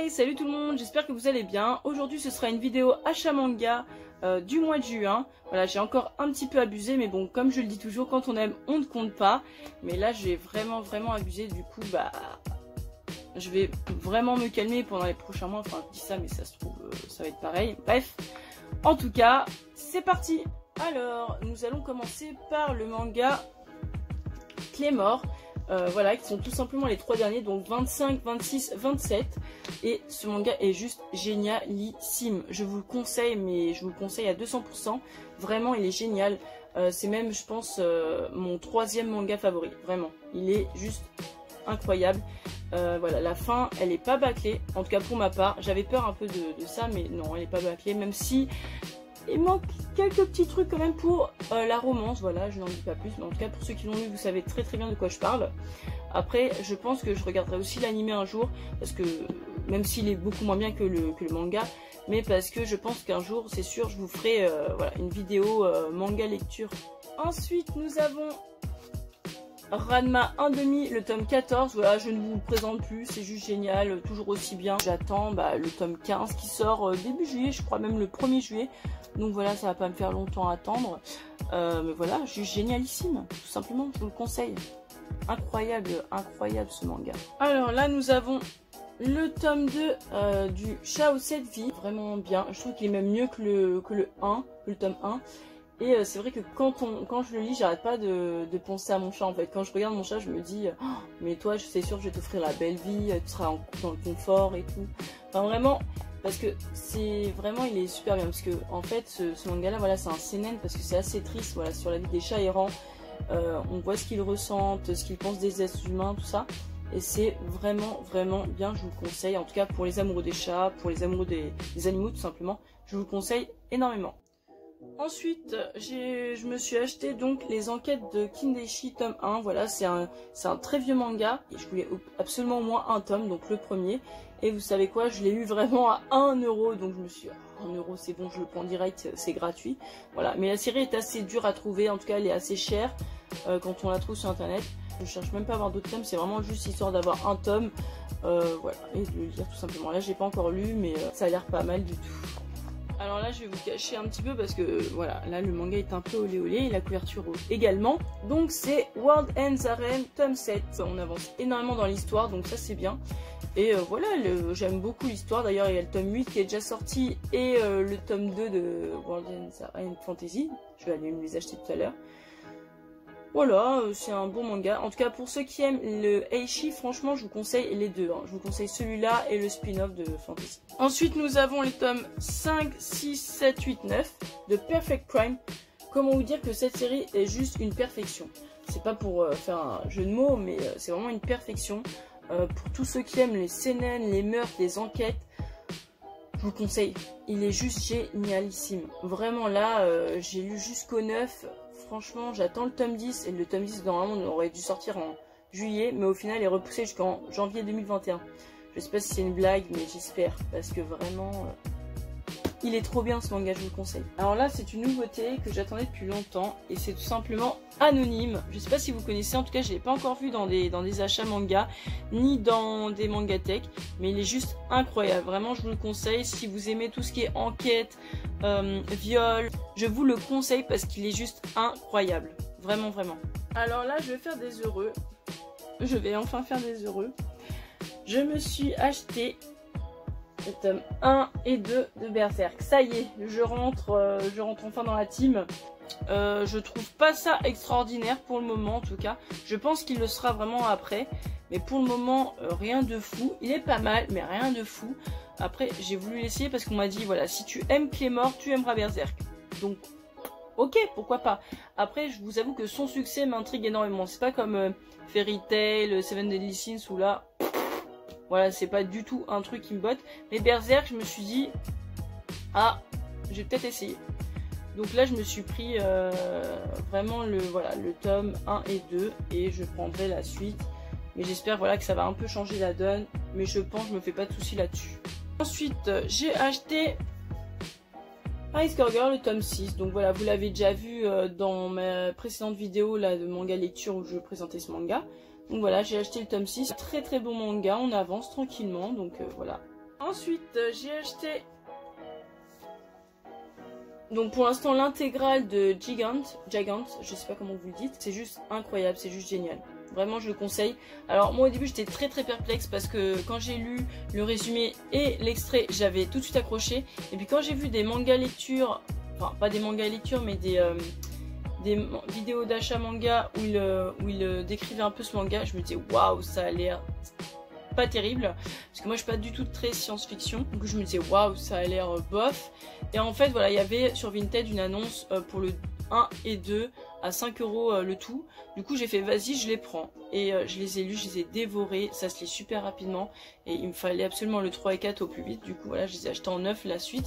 Hey, salut tout le monde, j'espère que vous allez bien. Aujourd'hui ce sera une vidéo achat manga du mois de juin. Voilà, j'ai encore un petit peu abusé, mais bon, comme je le dis toujours, quand on aime, on ne compte pas. Mais là, j'ai vraiment abusé, du coup, bah, je vais vraiment me calmer pendant les prochains mois. Enfin, je dis ça, mais ça se trouve, ça va être pareil. Bref, en tout cas, c'est parti. Alors, nous allons commencer par le manga Claymore. Voilà, qui sont tout simplement les trois derniers, donc 25, 26, 27. Et ce manga est juste génialissime. Je vous le conseille, mais je vous le conseille à 200%. Vraiment, il est génial. C'est même, je pense, mon troisième manga favori. Vraiment, il est juste incroyable. Voilà, la fin, elle est pas bâclée. En tout cas, pour ma part, j'avais peur un peu de ça, mais non, elle est pas bâclée. Même si il manque quelques petits trucs quand même pour la romance, voilà, je n'en dis pas plus, mais en tout cas pour ceux qui l'ont lu, vous savez très bien de quoi je parle. Après, je pense que je regarderai aussi l'anime un jour, parce que même s'il est beaucoup moins bien que le manga, mais parce que je pense qu'un jour, c'est sûr, je vous ferai voilà, une vidéo manga lecture. Ensuite, nous avons Ranma 1/2, le tome 14, voilà, je ne vous le présente plus, c'est juste génial, toujours aussi bien. J'attends le tome 15 qui sort début juillet, je crois même le 1er juillet. Donc voilà, ça va pas me faire longtemps à attendre. Mais voilà, juste génialissime, tout simplement, je vous le conseille. Incroyable ce manga. Alors là, nous avons le tome 2 du Chao 7 Vie, vraiment bien. Je trouve qu'il est même mieux que le tome 1. Et c'est vrai que quand je le lis, j'arrête pas de penser à mon chat en fait. Quand je regarde mon chat, je me dis oh, mais toi, c'est sûr, je vais t'offrir la belle vie, tu seras dans le confort et tout. Enfin vraiment, parce que c'est vraiment, il est super bien. Parce que en fait, ce manga-là, voilà, c'est un seinen parce que c'est assez triste, voilà, sur la vie des chats errants. On voit ce qu'ils ressentent, ce qu'ils pensent des êtres humains, tout ça. Et c'est vraiment bien, je vous le conseille. En tout cas, pour les amoureux des chats, pour les amoureux des animaux, tout simplement, je vous le conseille énormément. Ensuite, je me suis acheté donc les enquêtes de Kindeshi tome 1. Voilà, c'est un très vieux manga. Et je voulais absolument au moins un tome, donc le premier. Et vous savez quoi, je l'ai eu vraiment à 1 €. Donc je me suis dit, 1 € c'est bon, je le prends direct, c'est gratuit. Voilà, mais la série est assez dure à trouver. En tout cas, elle est assez chère quand on la trouve sur internet. Je cherche même pas à avoir d'autres tomes, c'est vraiment juste histoire d'avoir un tome. Voilà, et de le lire tout simplement. Là, j'ai pas encore lu, mais ça a l'air pas mal du tout. Alors là, je vais vous cacher un petit peu parce que voilà, là le manga est un peu olé olé et la couverture également. Donc c'est World Ends Arena tome 7. On avance énormément dans l'histoire, donc ça c'est bien. Et voilà, j'aime beaucoup l'histoire. D'ailleurs, il y a le tome 8 qui est déjà sorti et le tome 2 de World Ends Arena Fantasy. Je vais aller me les acheter tout à l'heure. Voilà, c'est un bon manga. En tout cas, pour ceux qui aiment le Eishi, franchement, je vous conseille les deux. Hein. Je vous conseille celui-là et le spin-off de Fantasy. Ensuite, nous avons les tomes 5, 6, 7, 8, 9 de Perfect Crime. Comment vous dire que cette série est juste une perfection. C'est pas pour faire un jeu de mots, mais c'est vraiment une perfection. Pour tous ceux qui aiment les seinen, les meurtres, les enquêtes, je vous le conseille. Il est juste génialissime. Vraiment là, j'ai lu jusqu'au 9. Franchement, j'attends le tome 10 et le tome 10 normalement on aurait dû sortir en juillet, mais au final il est repoussé jusqu'en janvier 2021. Je sais pas si c'est une blague, mais j'espère parce que vraiment il est trop bien ce manga, je vous le conseille. Alors là, c'est une nouveauté que j'attendais depuis longtemps et c'est tout simplement Anonyme. Je sais pas si vous connaissez, en tout cas je l'ai pas encore vu dans des achats manga ni dans des mangatech, mais il est juste incroyable. Vraiment, je vous le conseille si vous aimez tout ce qui est enquête, viol. Je vous le conseille parce qu'il est juste incroyable. Vraiment. Alors là, je vais faire des heureux. Je vais enfin faire des heureux. Je me suis acheté le tome 1 et 2 de Berserk. Ça y est, je rentre enfin dans la team. Je trouve pas ça extraordinaire pour le moment en tout cas. Je pense qu'il le sera vraiment après. Mais pour le moment, rien de fou. Il est pas mal, mais rien de fou. Après, j'ai voulu l'essayer parce qu'on m'a dit, voilà, si tu aimes Claymore, tu aimeras Berserk. Donc, ok, pourquoi pas. Après, je vous avoue que son succès m'intrigue énormément. C'est pas comme Fairy Tail, Seven Deadly Sins où là... Voilà, c'est pas du tout un truc qui me botte. Mais Berserk, je me suis dit, ah, je vais peut-être essayer. Donc là, je me suis pris vraiment le tome 1 et 2 et je prendrai la suite. Mais j'espère voilà, que ça va un peu changer la donne. Mais je pense que je me fais pas de soucis là-dessus. Ensuite, j'ai acheté High Score Girl, le tome 6. Donc voilà, vous l'avez déjà vu dans ma précédente vidéo là, de manga lecture où je présentais ce manga. Donc voilà, j'ai acheté le tome 6. Très bon manga, on avance tranquillement. Donc voilà, Ensuite, j'ai acheté donc pour l'instant l'intégrale de Gigant, je sais pas comment vous le dites, c'est juste incroyable, c'est juste génial. Vraiment je le conseille. Alors moi au début j'étais très perplexe parce que quand j'ai lu le résumé et l'extrait j'avais tout de suite accroché. Et puis quand j'ai vu des mangas lecture, enfin pas des mangas lecture mais des vidéos d'achat manga où il décrivait un peu ce manga, je me disais waouh ça a l'air pas terrible. Parce que moi je suis pas du tout très science-fiction. Donc je me disais waouh ça a l'air bof. Et en fait voilà il y avait sur Vinted une annonce pour le 1 et 2 à 5 € le tout. Du coup j'ai fait vas-y je les prends et je les ai lus, je les ai dévorés, ça se lit super rapidement et il me fallait absolument le 3 et 4 au plus vite. Du coup voilà je les ai achetés en neuf la suite,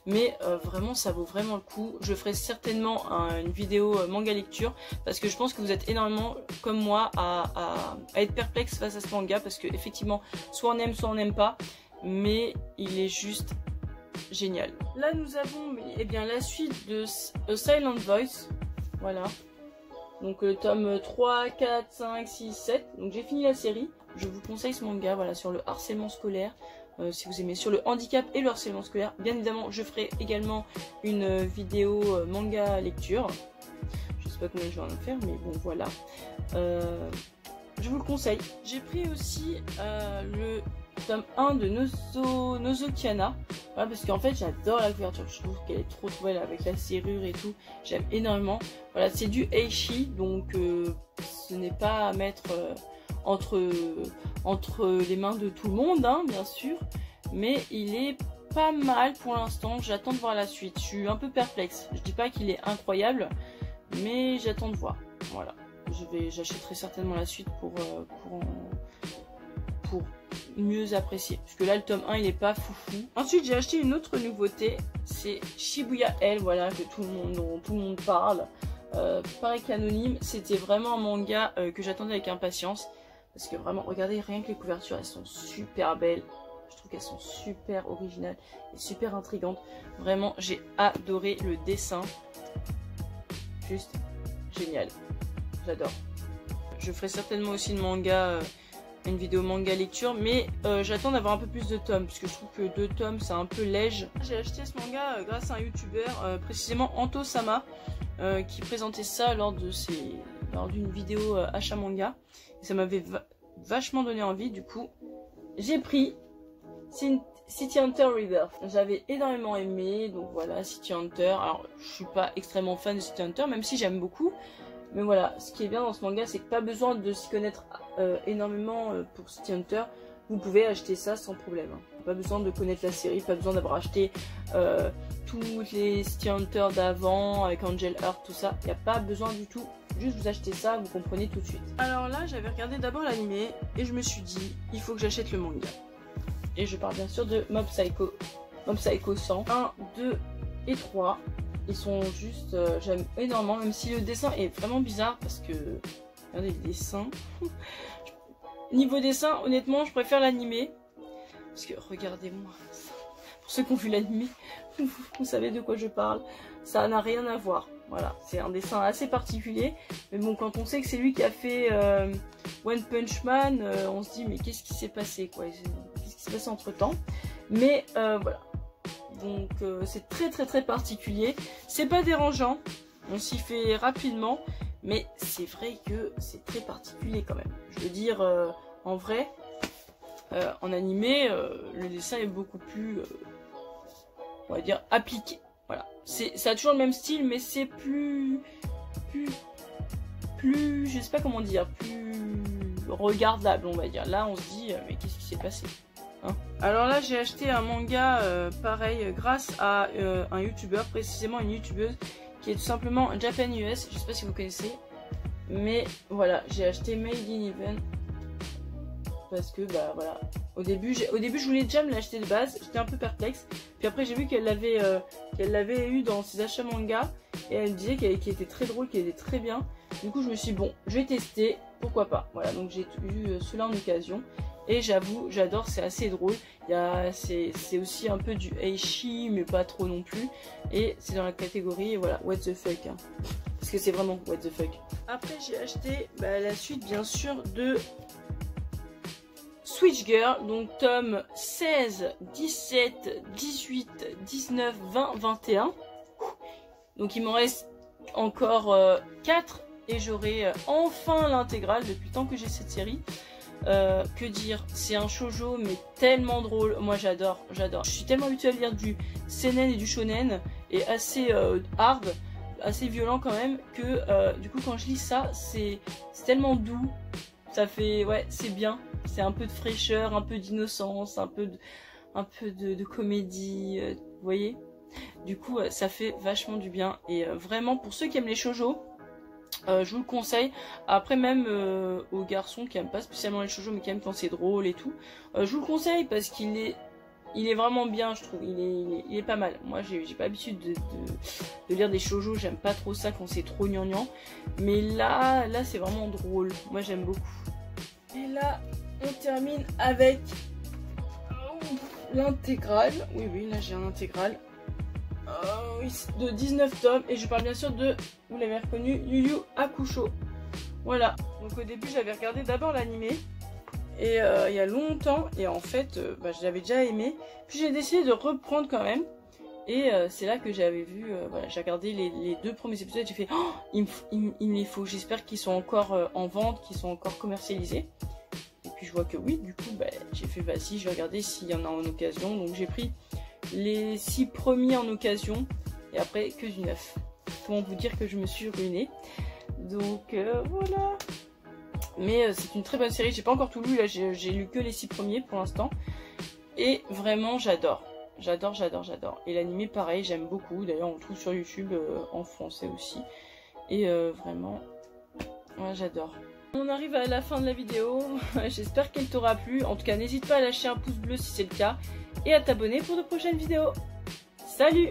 mais vraiment ça vaut vraiment le coup. Je ferai certainement une vidéo manga lecture parce que je pense que vous êtes énormément comme moi à être perplexe face à ce manga parce que effectivement soit on aime soit on n'aime pas, mais il est juste génial. Là nous avons eh bien, la suite de A Silent Voice, voilà. Donc le tome 3, 4, 5, 6, 7. Donc j'ai fini la série. Je vous conseille ce manga, voilà, sur le harcèlement scolaire. Si vous aimez, sur le handicap et le harcèlement scolaire. Bien évidemment, je ferai également une vidéo manga lecture. Je sais pas combien je vais en faire, mais bon, voilà. Je vous le conseille. J'ai pris aussi le tome 1 de Nozokiana. Voilà, parce qu'en fait j'adore la couverture, je trouve qu'elle est trop belle avec la serrure et tout, j'aime énormément. Voilà, c'est du Eishi, donc ce n'est pas à mettre entre les mains de tout le monde, hein, bien sûr, mais il est pas mal pour l'instant. J'attends de voir la suite, je suis un peu perplexe, je dis pas qu'il est incroyable, mais j'attends de voir. Voilà, j'achèterai certainement la suite pour mieux apprécier, parce que là le tome 1 il est pas foufou. Ensuite j'ai acheté une autre nouveauté, c'est Shibuya L, voilà, que dont tout le monde parle. Pareil qu'Anonyme, c'était vraiment un manga que j'attendais avec impatience, parce que vraiment regardez, rien que les couvertures elles sont super belles, je trouve qu'elles sont super originales et super intrigantes. Vraiment j'ai adoré le dessin, juste génial, j'adore. Je ferai certainement aussi une vidéo manga lecture, mais j'attends d'avoir un peu plus de tomes parce que je trouve que 2 tomes c'est un peu léger. J'ai acheté ce manga grâce à un youtubeur, précisément Anto-sama, qui présentait ça lors d'une vidéo achat manga, et ça m'avait vachement donné envie. Du coup j'ai pris City Hunter Rebirth. J'avais énormément aimé, donc voilà, City Hunter. Alors je suis pas extrêmement fan de City Hunter, même si j'aime beaucoup. Mais voilà, ce qui est bien dans ce manga, c'est que pas besoin de s'y connaître énormément pour City Hunter. Vous pouvez acheter ça sans problème. Pas besoin de connaître la série, pas besoin d'avoir acheté tous les City Hunter d'avant, avec Angel Heart, tout ça. Il n'y a pas besoin du tout. Juste vous achetez ça, vous comprenez tout de suite. Alors là, j'avais regardé d'abord l'animé et je me suis dit, il faut que j'achète le manga. Et je parle bien sûr de Mob Psycho 100, 1, 2 et 3. Ils sont juste, j'aime énormément, même si le dessin est vraiment bizarre parce que, regardez le dessin. Niveau dessin, honnêtement, je préfère l'animé. Parce que, regardez-moi ça. Pour ceux qui ont vu l'animé, vous savez de quoi je parle. Ça n'a rien à voir. Voilà, c'est un dessin assez particulier. Mais bon, quand on sait que c'est lui qui a fait One Punch Man, on se dit, mais qu'est-ce qui s'est passé, quoi? Qu'est-ce qui s'est passé entre temps? Mais voilà. Donc c'est très particulier, c'est pas dérangeant, on s'y fait rapidement, mais c'est vrai que c'est très particulier quand même. Je veux dire, en vrai, en animé, le dessin est beaucoup plus, on va dire, appliqué. Voilà, ça a toujours le même style, mais c'est plus, je sais pas comment dire, plus regardable, on va dire. Là, on se dit, mais qu'est-ce qui s'est passé? Alors là j'ai acheté un manga pareil grâce à un youtubeur, précisément une youtubeuse qui est tout simplement Japan US, je sais pas si vous connaissez, mais voilà, j'ai acheté Made in Even parce que bah voilà, au début je voulais déjà me l'acheter de base, j'étais un peu perplexe, puis après j'ai vu qu'elle l'avait eu dans ses achats manga et elle me disait qu'elle était très drôle, qu'elle était très bien. Du coup je me suis dit bon, je vais tester, pourquoi pas. Voilà, donc j'ai eu cela en occasion. Et j'avoue, j'adore, c'est assez drôle. C'est aussi un peu du Eishi, mais pas trop non plus. Et c'est dans la catégorie, voilà, what the fuck. Hein. Parce que c'est vraiment what the fuck. Après, j'ai acheté la suite, bien sûr, de Switch Girl, donc tome 16, 17, 18, 19, 20, 21. Donc il m'en reste encore 4 et j'aurai enfin l'intégrale depuis le temps que j'ai cette série. Que dire, c'est un shoujo mais tellement drôle, moi j'adore. Je suis tellement habituée à lire du seinen et du shonen et assez hard, assez violent quand même, que du coup quand je lis ça, c'est tellement doux, ça fait, ouais, c'est bien, c'est un peu de fraîcheur, un peu d'innocence, un peu de comédie, vous voyez. Du coup ça fait vachement du bien et vraiment pour ceux qui aiment les shoujo, je vous le conseille. Après même aux garçons qui aiment pas spécialement les shoujo mais qui aiment quand c'est drôle et tout, je vous le conseille parce qu'il est vraiment bien, je trouve. Il est pas mal. Moi j'ai pas l'habitude de lire des shoujo, j'aime pas trop ça quand c'est trop gnangnan, mais là c'est vraiment drôle, moi j'aime beaucoup. Et là on termine avec l'intégrale. Oui, là j'ai un intégral de 19 tomes et je parle bien sûr de, vous l'avez reconnu, Yu Yu Hakusho. Voilà, donc au début j'avais regardé d'abord l'animé et il y a longtemps et en fait je l'avais déjà aimé, puis j'ai décidé de reprendre quand même et c'est là que j'avais vu, voilà, j'ai regardé les 2 premiers épisodes, j'ai fait oh, il me les faut, j'espère qu'ils sont encore en vente, qu'ils sont encore commercialisés. Et puis je vois que oui, du coup j'ai fait vas-y, je vais regarder s'il y en a en occasion, donc j'ai pris les 6 premiers en occasion et après que du neuf. Comment vous dire que je me suis ruinée. Donc voilà. Mais c'est une très bonne série, j'ai pas encore tout lu, là j'ai lu que les 6 premiers pour l'instant. Et vraiment j'adore. J'adore. Et l'animé pareil, j'aime beaucoup. D'ailleurs on le trouve sur YouTube en français aussi. Et vraiment, ouais, j'adore. On arrive à la fin de la vidéo, j'espère qu'elle t'aura plu. En tout cas n'hésite pas à lâcher un pouce bleu si c'est le cas. Et à t'abonner pour de prochaines vidéos. Salut!